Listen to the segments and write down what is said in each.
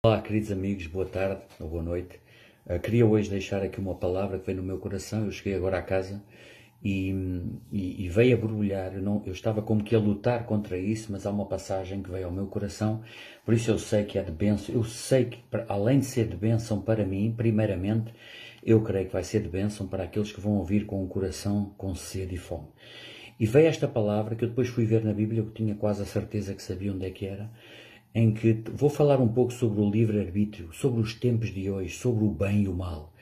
Olá, queridos amigos, boa tarde ou boa noite. Queria hoje deixar aqui uma palavra que veio no meu coração. Eu cheguei agora à casa e veio a borbulhar. Eu estava como que a lutar contra isso, mas há uma passagem que veio ao meu coração. Por isso eu sei que é de bênção. Eu sei que, além de ser de bênção para mim, primeiramente, eu creio que vai ser de bênção para aqueles que vão ouvir com o coração com sede e fome. E veio esta palavra que eu depois fui ver na Bíblia, eu tinha quase a certeza que sabia onde é que era, em que vou falar um pouco sobre o livre-arbítrio, sobre os tempos de hoje, sobre o bem e o mal,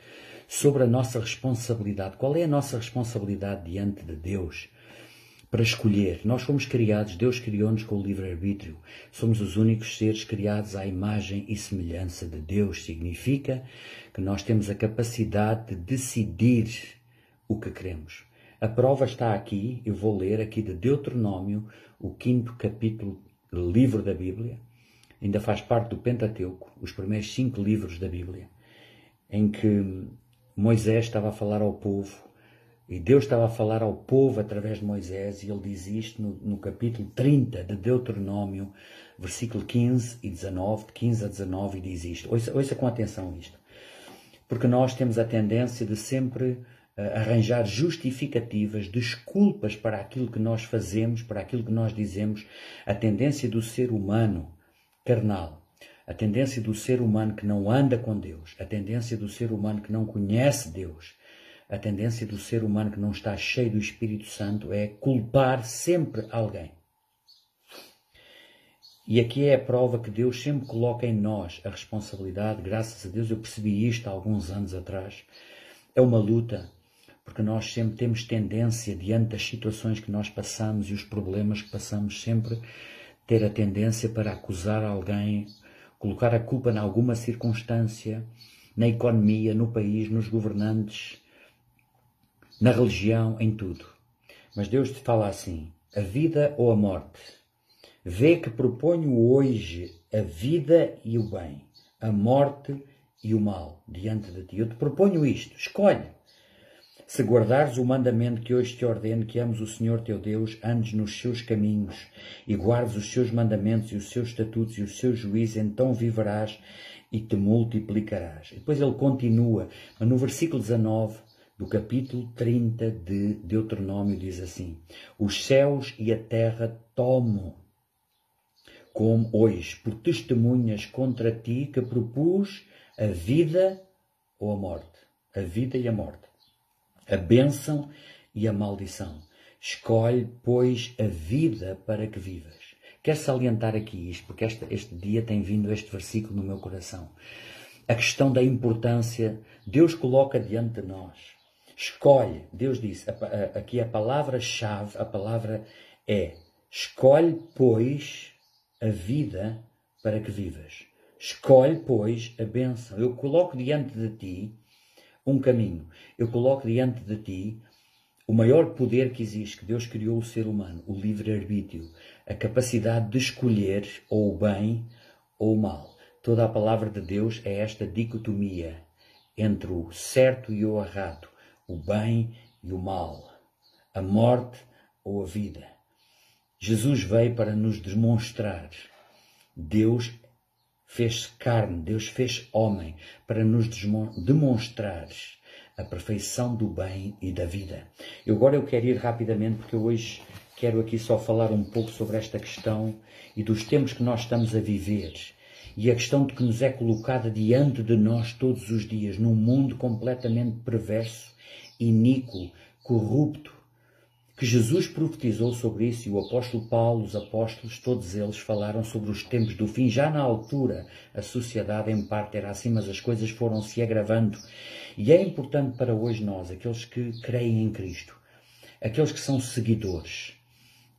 sobre a nossa responsabilidade. Qual é a nossa responsabilidade diante de Deus para escolher? Nós fomos criados, Deus criou-nos com o livre-arbítrio. Somos os únicos seres criados à imagem e semelhança de Deus. Significa que nós temos a capacidade de decidir o que queremos. A prova está aqui, eu vou ler aqui de Deuteronômio, o 5º capítulo do livro da Bíblia. Ainda faz parte do Pentateuco, os primeiros 5 livros da Bíblia, em que Moisés estava a falar ao povo, e Deus estava a falar ao povo através de Moisés, e ele diz isto no capítulo 30 de Deuteronômio, versículo 15 e 19, de 15 a 19, e diz isto. Ouça com atenção isto, porque nós temos a tendência de sempre arranjar justificativas, desculpas para aquilo que nós fazemos, para aquilo que nós dizemos. A tendência do ser humano carnal, a tendência do ser humano que não anda com Deus, a tendência do ser humano que não conhece Deus, a tendência do ser humano que não está cheio do Espírito Santo é culpar sempre alguém. E aqui é a prova que Deus sempre coloca em nós a responsabilidade. Graças a Deus eu percebi isto há alguns anos atrás. É uma luta, porque nós sempre temos tendência, diante das situações que nós passamos e os problemas que passamos, sempre ter a tendência para acusar alguém, colocar a culpa em alguma circunstância, na economia, no país, nos governantes, na religião, em tudo. Mas Deus te fala assim: a vida ou a morte? Vê que proponho hoje a vida e o bem, a morte e o mal diante de ti. Eu te proponho isto, escolhe. Se guardares o mandamento que hoje te ordeno, que ames o Senhor teu Deus, andes nos seus caminhos e guardes os seus mandamentos e os seus estatutos e os seus juízos, então viverás e te multiplicarás. E depois ele continua, mas no versículo 19 do capítulo 30 de Deuteronômio diz assim: os céus e a terra tomo como hoje por testemunhas contra ti que propus a vida ou a morte, a vida e a morte, a bênção e a maldição. Escolhe, pois, a vida para que vivas. Quero salientar aqui isto, porque este dia tem vindo este versículo no meu coração. A questão da importância, Deus coloca diante de nós. Escolhe, Deus disse, aqui a palavra-chave, a palavra é: escolhe, pois, a vida para que vivas. Escolhe, pois, a bênção. Eu coloco diante de ti um caminho. Eu coloco diante de ti o maior poder que existe, que Deus criou o ser humano, o livre-arbítrio, a capacidade de escolher ou o bem ou o mal. Toda a palavra de Deus é esta dicotomia entre o certo e o errado, o bem e o mal, a morte ou a vida. Jesus veio para nos demonstrar. Deus fez-se carne, Deus fez homem para nos demonstrar a perfeição do bem e da vida. Agora eu quero ir rapidamente, porque eu hoje quero aqui só falar um pouco sobre esta questão e dos tempos que nós estamos a viver e a questão de que nos é colocada diante de nós todos os dias, num mundo completamente perverso, iníquo, corrupto, que Jesus profetizou sobre isso, e o apóstolo Paulo, os apóstolos, todos eles falaram sobre os tempos do fim. Já na altura, a sociedade em parte era assim, mas as coisas foram se agravando. E é importante para hoje nós, aqueles que creem em Cristo, aqueles que são seguidores,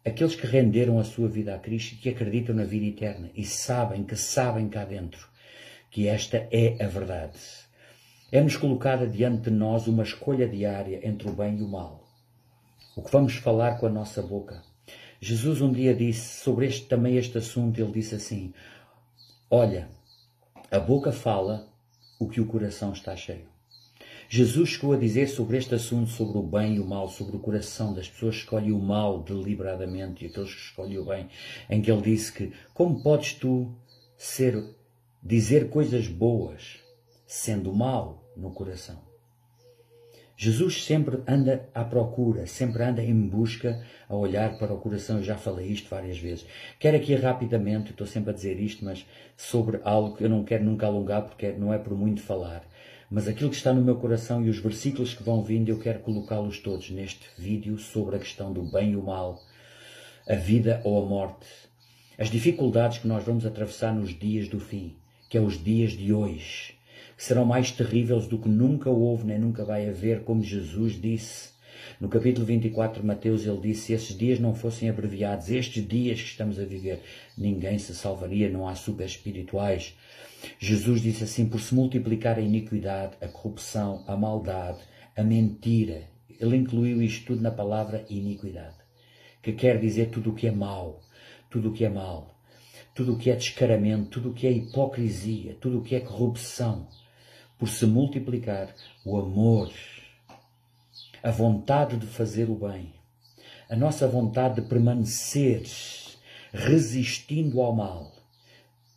aqueles que renderam a sua vida a Cristo e que acreditam na vida eterna e sabem cá dentro que esta é a verdade. É-nos colocada diante de nós uma escolha diária entre o bem e o mal. O que vamos falar com a nossa boca. Jesus um dia disse sobre também este assunto, ele disse assim: olha, a boca fala o que o coração está cheio. Jesus chegou a dizer sobre este assunto, sobre o bem e o mal, sobre o coração das pessoas que escolhem o mal deliberadamente e aqueles que escolhem o bem, em que ele disse que como podes tu ser dizer coisas boas, sendo mal no coração. Jesus sempre anda à procura, sempre anda em busca a olhar para o coração. Eu já falei isto várias vezes. Quero aqui rapidamente, estou sempre a dizer isto, mas sobre algo que eu não quero nunca alongar, porque não é por muito falar. Mas aquilo que está no meu coração e os versículos que vão vindo, eu quero colocá-los todos neste vídeo sobre a questão do bem e o mal, a vida ou a morte, as dificuldades que nós vamos atravessar nos dias do fim, que é os dias de hoje, que serão mais terríveis do que nunca houve nem nunca vai haver, como Jesus disse. No capítulo 24 de Mateus, ele disse: se esses dias não fossem abreviados, estes dias que estamos a viver, ninguém se salvaria, não há super espirituais. Jesus disse assim: por se multiplicar a iniquidade, a corrupção, a maldade, a mentira. Ele incluiu isto tudo na palavra iniquidade, que quer dizer tudo o que é mau, tudo o que é mal, tudo o que é descaramento, tudo o que é hipocrisia, tudo o que é corrupção. Por se multiplicar o amor, a vontade de fazer o bem, a nossa vontade de permanecer resistindo ao mal.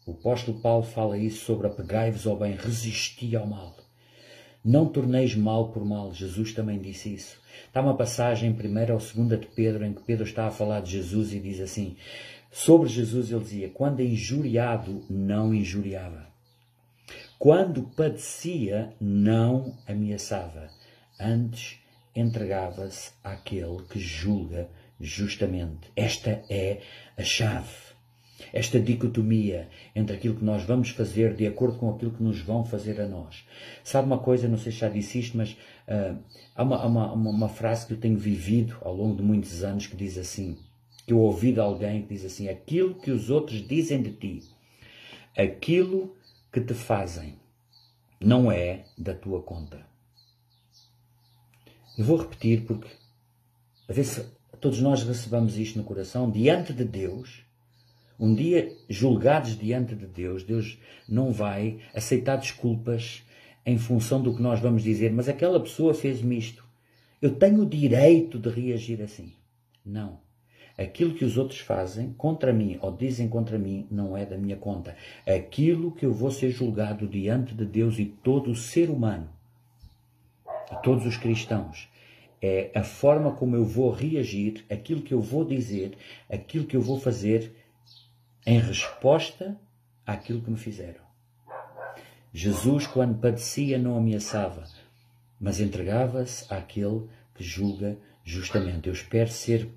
O apóstolo Paulo fala isso sobre apegai-vos ao bem, resisti ao mal. Não torneis mal por mal, Jesus também disse isso. Está uma passagem em 1ª ou 2ª de Pedro, em que Pedro está a falar de Jesus e diz assim, sobre Jesus ele dizia, quando injuriado, não injuriava. Quando padecia, não ameaçava. Antes entregava-se àquele que julga justamente. Esta é a chave. Esta dicotomia entre aquilo que nós vamos fazer de acordo com aquilo que nos vão fazer a nós. Sabe uma coisa, não sei se já disse isto, mas há uma frase que eu tenho vivido ao longo de muitos anos que diz assim, que eu ouvi de alguém que diz assim, aquilo que os outros dizem de ti, aquilo que te fazem, não é da tua conta. Eu vou repetir porque, a ver se todos nós recebamos isto no coração, diante de Deus, um dia julgados diante de Deus, Deus não vai aceitar desculpas em função do que nós vamos dizer, mas aquela pessoa fez-me isto. Eu tenho o direito de reagir assim. Não. Aquilo que os outros fazem contra mim ou dizem contra mim não é da minha conta. Aquilo que eu vou ser julgado diante de Deus e todo o ser humano, e todos os cristãos, é a forma como eu vou reagir, aquilo que eu vou dizer, aquilo que eu vou fazer em resposta àquilo que me fizeram. Jesus, quando padecia, não ameaçava, mas entregava-se àquele que julga justamente. Eu espero ser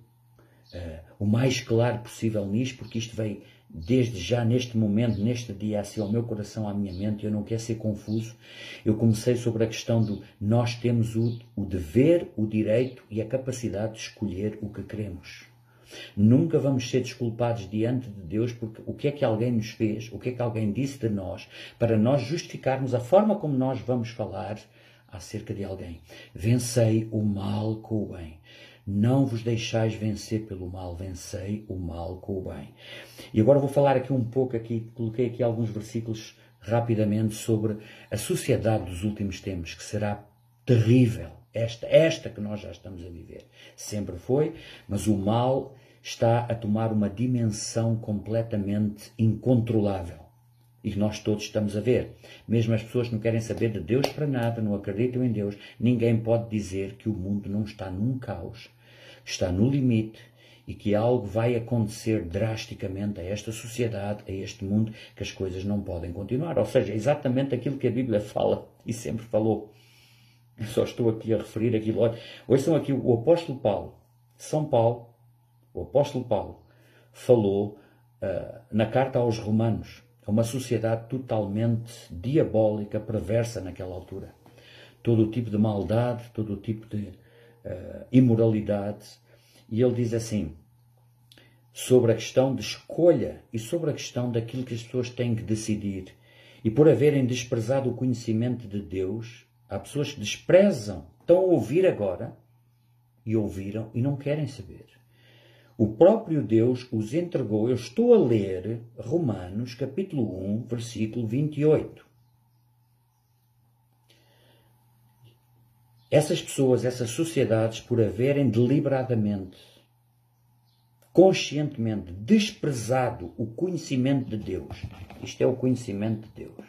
o mais claro possível nisto, porque isto veio desde já neste momento, neste dia, assim ao meu coração, à minha mente. Eu não quero ser confuso. Eu comecei sobre a questão do nós temos o dever, o direito e a capacidade de escolher o que queremos. Nunca vamos ser desculpados diante de Deus porque o que é que alguém nos fez, o que é que alguém disse de nós, para nós justificarmos a forma como nós vamos falar acerca de alguém. Vencei o mal com o bem. Não vos deixais vencer pelo mal, vencei o mal com o bem. E agora vou falar aqui um pouco, coloquei aqui alguns versículos rapidamente sobre a sociedade dos últimos tempos, que será terrível. Esta que nós já estamos a viver. Sempre foi, mas o mal está a tomar uma dimensão completamente incontrolável. E que nós todos estamos a ver. Mesmo as pessoas que não querem saber de Deus para nada, não acreditam em Deus, ninguém pode dizer que o mundo não está num caos, está no limite e que algo vai acontecer drasticamente a esta sociedade, a este mundo, que as coisas não podem continuar. Ou seja, exatamente aquilo que a Bíblia fala e sempre falou. Eu só estou aqui a referir aquilo. Olha, ouçam aqui o apóstolo Paulo, São Paulo, o apóstolo Paulo, falou na carta aos Romanos, a uma sociedade totalmente diabólica, perversa naquela altura. Todo o tipo de maldade, todo o tipo de imoralidade. E ele diz assim, sobre a questão de escolha e sobre a questão daquilo que as pessoas têm que decidir. E por haverem desprezado o conhecimento de Deus, há pessoas que desprezam, estão a ouvir agora, e ouviram e não querem saber. O próprio Deus os entregou. Eu estou a ler Romanos, capítulo 1, versículo 28. Essas pessoas, essas sociedades, por haverem deliberadamente conscientemente desprezado o conhecimento de Deus. Isto é o conhecimento de Deus.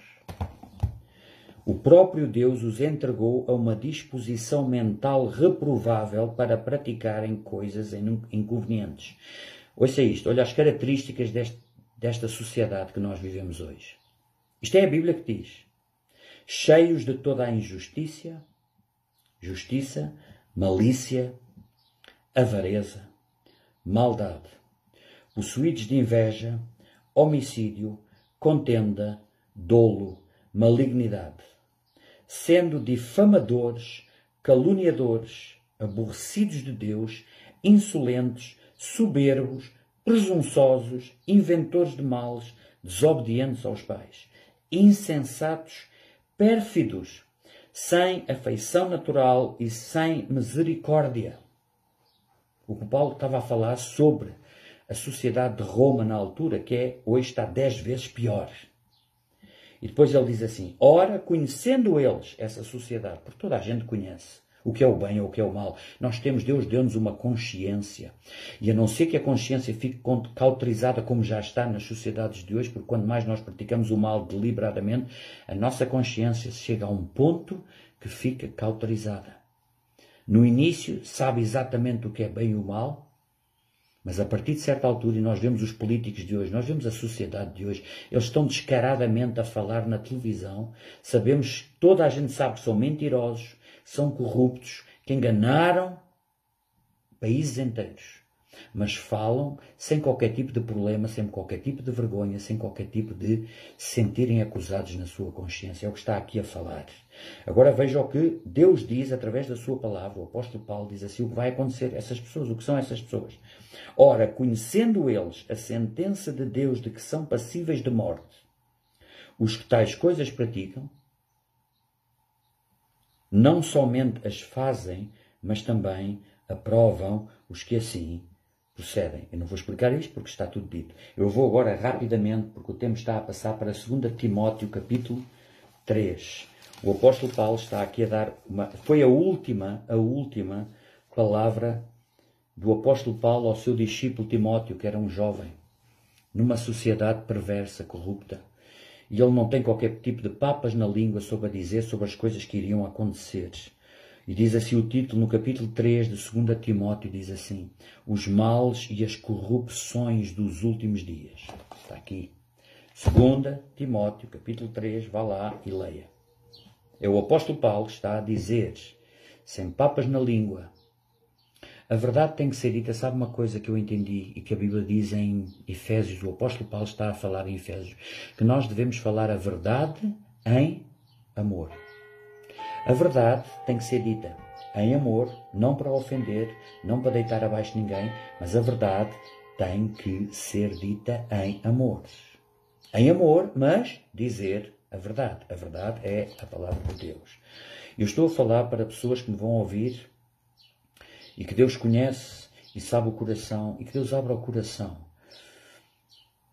O próprio Deus os entregou a uma disposição mental reprovável para praticarem coisas inconvenientes. Ouça isto, olha as características desta sociedade que nós vivemos hoje. Isto é a Bíblia que diz. Cheios de toda a injustiça, malícia, avareza, maldade, possuídos de inveja, homicídio, contenda, dolo, malignidade, sendo difamadores, caluniadores, aborrecidos de Deus, insolentes, soberbos, presunçosos, inventores de males, desobedientes aos pais, insensatos, pérfidos, sem afeição natural e sem misericórdia. O que Paulo estava a falar sobre a sociedade de Roma na altura, que hoje está 10 vezes pior. E depois ele diz assim, ora, conhecendo eles essa sociedade, porque toda a gente conhece o que é o bem ou o que é o mal, Deus deu-nos uma consciência. E a não ser que a consciência fique cauterizada como já está nas sociedades de hoje, porque quando mais nós praticamos o mal deliberadamente, a nossa consciência chega a um ponto que fica cauterizada. No início sabe exatamente o que é bem e o mal, mas a partir de certa altura, e nós vemos os políticos de hoje, nós vemos a sociedade de hoje, eles estão descaradamente a falar na televisão, toda a gente sabe que são mentirosos, são corruptos, que enganaram países inteiros, mas falam sem qualquer tipo de problema, sem qualquer tipo de vergonha, sem qualquer tipo de se sentirem acusados na sua consciência. É o que está aqui a falar. Agora veja o que Deus diz através da sua palavra. O apóstolo Paulo diz assim o que vai acontecer a essas pessoas. O que são essas pessoas? Ora, conhecendo eles a sentença de Deus de que são passíveis de morte, os que tais coisas praticam, não somente as fazem, mas também aprovam os que assim procedem. Eu não vou explicar isto porque está tudo dito. Eu vou agora rapidamente, porque o tempo está a passar para 2 Timóteo, capítulo 3. O apóstolo Paulo está aqui a dar foi a última palavra do apóstolo Paulo ao seu discípulo Timóteo, que era um jovem, numa sociedade perversa, corrupta. E ele não tem qualquer tipo de papas na língua sobre as coisas que iriam acontecer. E diz assim o título no capítulo 3 de 2 Timóteo, diz assim, os males e as corrupções dos últimos dias. Está aqui. 2 Timóteo, capítulo 3, vá lá e leia. É o apóstolo Paulo que está a dizer, sem papas na língua, a verdade tem que ser dita. Sabe uma coisa que eu entendi e que a Bíblia diz em Efésios, o apóstolo Paulo está a falar em Efésios, que nós devemos falar a verdade em amor. A verdade tem que ser dita em amor, não para ofender, não para deitar abaixo ninguém, mas a verdade tem que ser dita em amor. Em amor, mas dizer a verdade. A verdade é a palavra de Deus. Eu estou a falar para pessoas que me vão ouvir e que Deus conhece e sabe o coração e que Deus abra o coração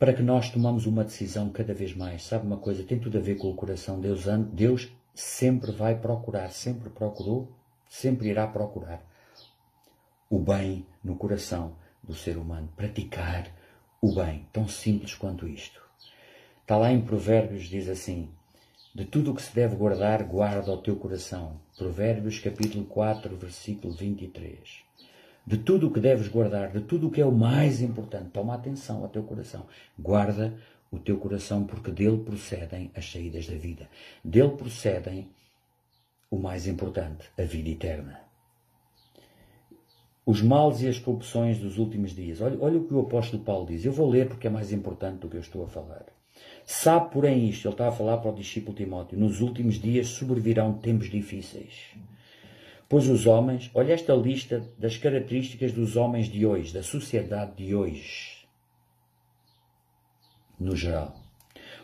para que nós tomamos uma decisão cada vez mais. Sabe uma coisa? Tem tudo a ver com o coração. Deus sempre vai procurar, sempre procurou, sempre irá procurar o bem no coração do ser humano. Praticar o bem. Tão simples quanto isto. Está lá em Provérbios, diz assim, de tudo o que se deve guardar, guarda o teu coração. Provérbios, capítulo 4, versículo 23. De tudo o que deves guardar, de tudo o que é o mais importante, toma atenção ao teu coração. Guarda o teu coração, porque dele procedem as saídas da vida. Dele procedem o mais importante, a vida eterna. Os males e as corrupções dos últimos dias. Olha o que o apóstolo Paulo diz. Eu vou ler porque é mais importante do que eu estou a falar. Sabe, porém, isto, ele está a falar para o discípulo Timóteo, nos últimos dias sobrevirão tempos difíceis. Pois os homens, olha esta lista das características dos homens de hoje, da sociedade de hoje, no geral.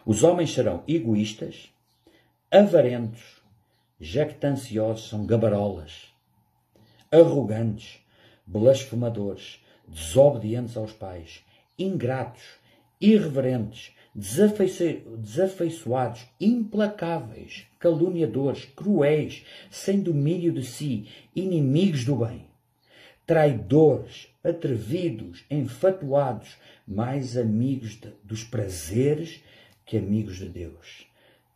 Os homens serão egoístas, avarentos, jactanciosos, são gabarolas, arrogantes, blasfemadores, desobedientes aos pais, ingratos, irreverentes, desafeiçoados, implacáveis, caluniadores, cruéis, sem domínio de si, inimigos do bem, traidores, atrevidos, enfatuados, mais amigos dos prazeres que amigos de Deus.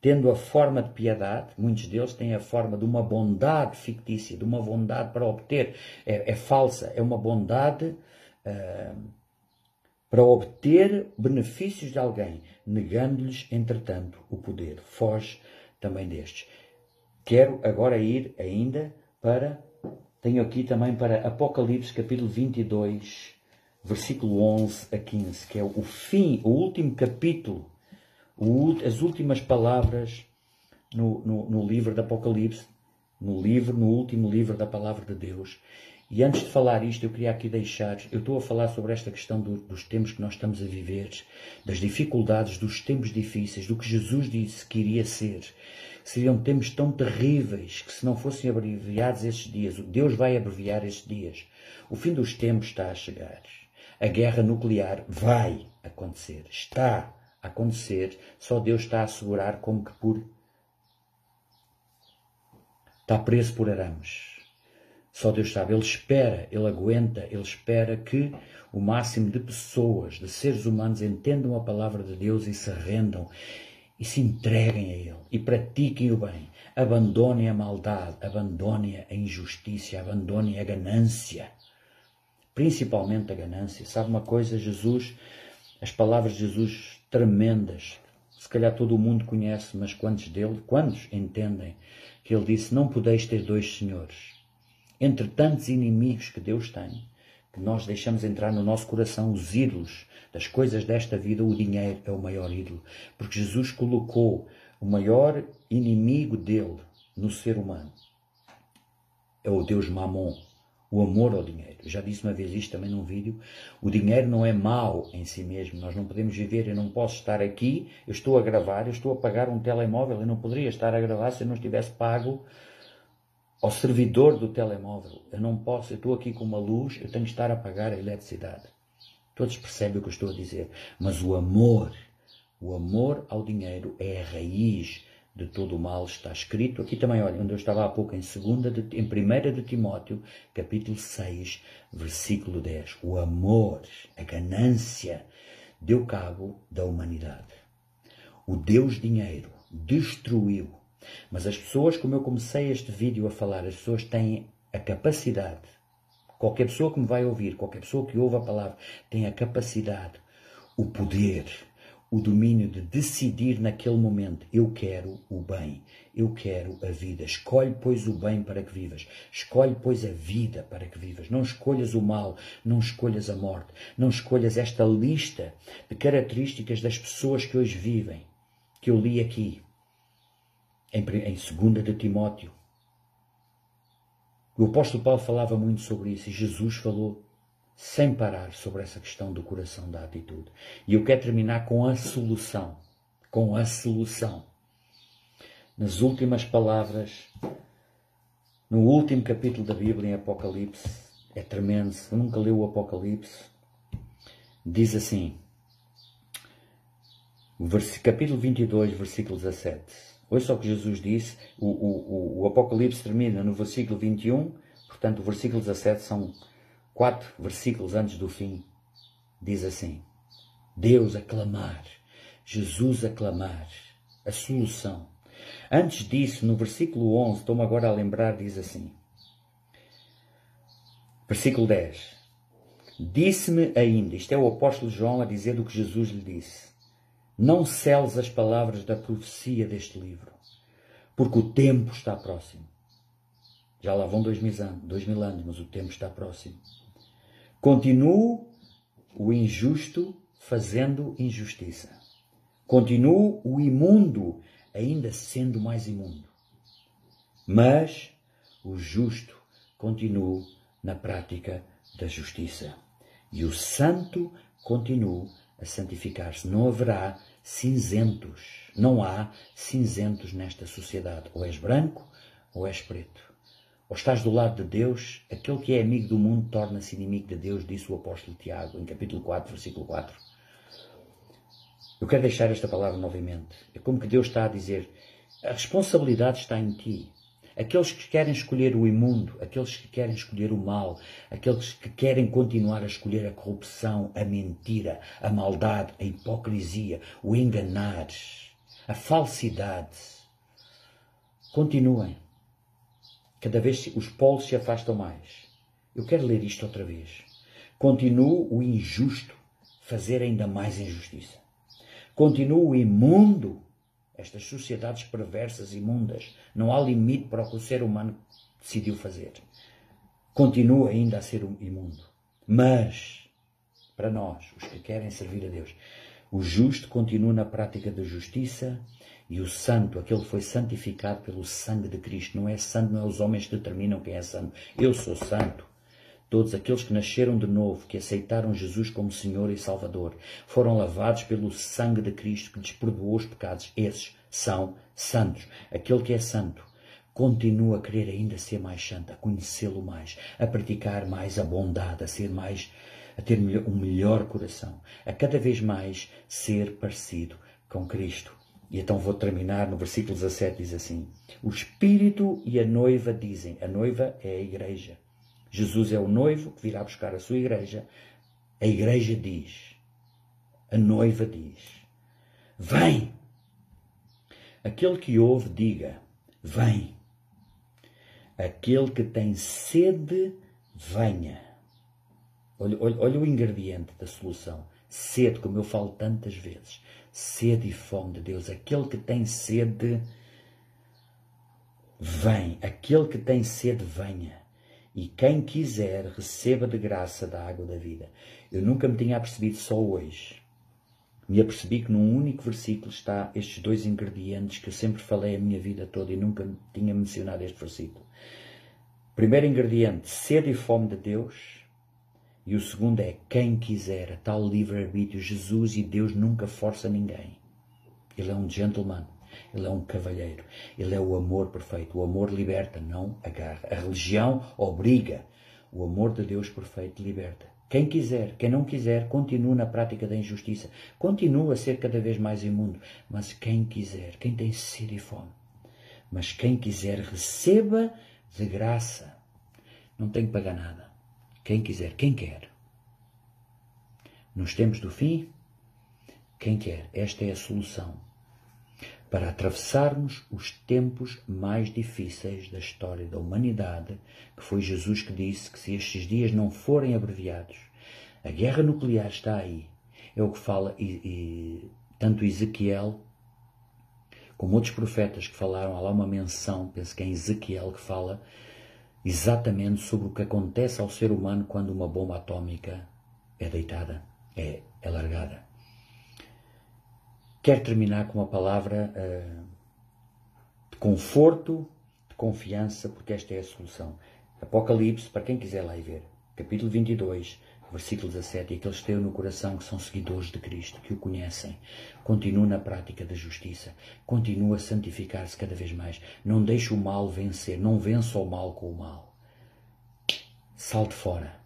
Tendo a forma de piedade, muitos deles têm a forma de uma bondade fictícia, de uma bondade para obter, é falsa, é uma bondade para obter benefícios de alguém, negando-lhes, entretanto, o poder. Foge também destes. Quero agora ir ainda tenho aqui também para Apocalipse, capítulo 22, versículo 11 a 15, que é o fim, o último capítulo, as últimas palavras no livro de Apocalipse, no último livro da palavra de Deus. E antes de falar isto, eu queria aqui deixar, eu estou a falar sobre esta questão dos tempos que nós estamos a viver, das dificuldades, dos tempos difíceis, do que Jesus disse que iria ser. Seriam tempos tão terríveis que, se não fossem abreviados esses dias, Deus vai abreviar esses dias. O fim dos tempos está a chegar. A guerra nuclear vai acontecer, está a acontecer, só Deus está a assegurar como que está preso por arames. Só Deus sabe, Ele espera, Ele aguenta, Ele espera que o máximo de pessoas, de seres humanos, entendam a palavra de Deus e se rendam e se entreguem a Ele e pratiquem o bem. Abandonem a maldade, abandonem a injustiça, abandonem a ganância. Principalmente a ganância. Sabe uma coisa, Jesus, as palavras de Jesus tremendas, se calhar todo o mundo conhece, mas quantos entendem que Ele disse, não podeis ter dois senhores. Entre tantos inimigos que Deus tem, que nós deixamos entrar no nosso coração, os ídolos das coisas desta vida, o dinheiro é o maior ídolo. Porque Jesus colocou o maior inimigo dele no ser humano. É o Deus Mamon, o amor ao dinheiro. Eu já disse uma vez isto também num vídeo. O dinheiro não é mau em si mesmo. Nós não podemos viver, eu não posso estar aqui, eu estou a gravar, eu estou a pagar um telemóvel, eu não poderia estar a gravar se eu não tivesse pago ao servidor do telemóvel. Eu não posso, eu estou aqui com uma luz, eu tenho que estar a pagar a eletricidade. Todos percebem o que eu estou a dizer. Mas o amor ao dinheiro é a raiz de todo o mal. Está escrito aqui também, olha, onde eu estava há pouco, em 1 de Timóteo, capítulo 6, versículo 10. O amor, a ganância, deu cabo da humanidade. O Deus dinheiro destruiu. Mas as pessoas, como eu comecei este vídeo a falar, as pessoas têm a capacidade, qualquer pessoa que me vai ouvir, qualquer pessoa que ouve a palavra, tem a capacidade, o poder, o domínio de decidir naquele momento, eu quero o bem, eu quero a vida. Escolhe, pois, o bem para que vivas. Escolhe, pois, a vida para que vivas. Não escolhas o mal, não escolhas a morte, não escolhas esta lista de características das pessoas que hoje vivem, que eu li aqui. Em 2 de Timóteo. O apóstolo Paulo falava muito sobre isso e Jesus falou sem parar sobre essa questão do coração, da atitude. E eu quero terminar com a solução. Com a solução. Nas últimas palavras, no último capítulo da Bíblia, em Apocalipse, é tremendo, se nunca leu o Apocalipse, diz assim, capítulo 22, versículo 17. Ouça o que Jesus disse, o Apocalipse termina no versículo 21, portanto o versículo 17 são 4 versículos antes do fim. Diz assim, Deus a clamar, Jesus a clamar, a solução. Antes disso, no versículo 11, estou-me agora a lembrar, diz assim, versículo 10, disse-me ainda, isto é o apóstolo João a dizer do que Jesus lhe disse, não seles as palavras da profecia deste livro, porque o tempo está próximo. Já lá vão 2000 anos, mas o tempo está próximo. Continue o injusto fazendo injustiça. Continue o imundo ainda sendo mais imundo. Mas o justo continue na prática da justiça. E o santo continue a santificar-se. Não haverá cinzentos. Não há cinzentos nesta sociedade. Ou és branco ou és preto. Ou estás do lado de Deus. Aquele que é amigo do mundo torna-se inimigo de Deus, disse o apóstolo Tiago, em capítulo 4, versículo 4. Eu quero deixar esta palavra novamente. É como que Deus está a dizer, a responsabilidade está em ti. Aqueles que querem escolher o imundo, aqueles que querem escolher o mal, aqueles que querem continuar a escolher a corrupção, a mentira, a maldade, a hipocrisia, o enganar, a falsidade. Continuem. Cada vez os polos se afastam mais. Eu quero ler isto outra vez. Continua o injusto fazer ainda mais injustiça. Continua o imundo, estas sociedades perversas e imundas. Não há limite para o que o ser humano decidiu fazer. Continua ainda a ser imundo. Mas, para nós, os que querem servir a Deus, o justo continua na prática da justiça e o santo, aquele que foi santificado pelo sangue de Cristo. Não é santo, não é os homens que determinam quem é santo. Eu sou santo. Todos aqueles que nasceram de novo, que aceitaram Jesus como Senhor e Salvador, foram lavados pelo sangue de Cristo que lhes perdoou os pecados. Esses são santos. Aquele que é santo continua a querer ainda ser mais santo, a conhecê-lo mais, a praticar mais a bondade, a ter um melhor coração, a cada vez mais ser parecido com Cristo. E então vou terminar no versículo 17, diz assim: o Espírito e a noiva dizem, a noiva é a igreja. Jesus é o noivo que virá buscar a sua igreja. A igreja diz, a noiva diz, vem. Aquele que ouve, diga, vem. Aquele que tem sede, venha. Olha o ingrediente da solução. Sede, como eu falo tantas vezes. Sede e fome de Deus. Aquele que tem sede, vem. Aquele que tem sede, venha. E quem quiser, receba de graça da água da vida. Eu nunca me tinha apercebido, só hoje. Me apercebi que num único versículo está estes dois ingredientes que eu sempre falei a minha vida toda e nunca tinha mencionado este versículo. Primeiro ingrediente, sede e fome de Deus. E o segundo é quem quiser, a tal livre-arbítrio. Jesus e Deus nunca força ninguém. Ele é um gentleman. Ele é um cavalheiro. Ele é o amor perfeito. O amor liberta, não agarra. A religião obriga. O amor de Deus perfeito liberta. Quem quiser, quem não quiser, continua na prática da injustiça. Continua a ser cada vez mais imundo. Mas quem quiser, quem tem sede e fome. Mas quem quiser, receba de graça. Não tem que pagar nada. Quem quiser, quem quer. Nos tempos do fim, quem quer. Esta é a solução para atravessarmos os tempos mais difíceis da história da humanidade, que foi Jesus que disse que se estes dias não forem abreviados, a guerra nuclear está aí. É o que fala tanto Ezequiel como outros profetas que falaram. Há lá uma menção, penso que é em Ezequiel, que fala exatamente sobre o que acontece ao ser humano quando uma bomba atómica é deitada, é largada. Quero terminar com uma palavra de conforto, de confiança, porque esta é a solução. Apocalipse, para quem quiser lá ir ver, capítulo 22, versículo 17, e aqueles que têm no coração que são seguidores de Cristo, que o conhecem, continua na prática da justiça, continua a santificar-se cada vez mais, não deixe o mal vencer, não vença o mal com o mal. Salte fora,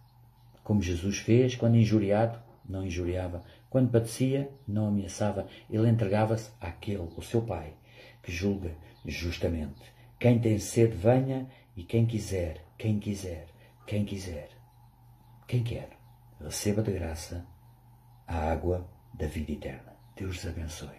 como Jesus fez quando injuriado, não injuriava. Quando padecia, não ameaçava. Ele entregava-se àquele, o seu Pai, que julga justamente. Quem tem sede, venha, e quem quiser, quem quiser, quem quiser, quem quer, receba de graça a água da vida eterna. Deus os abençoe.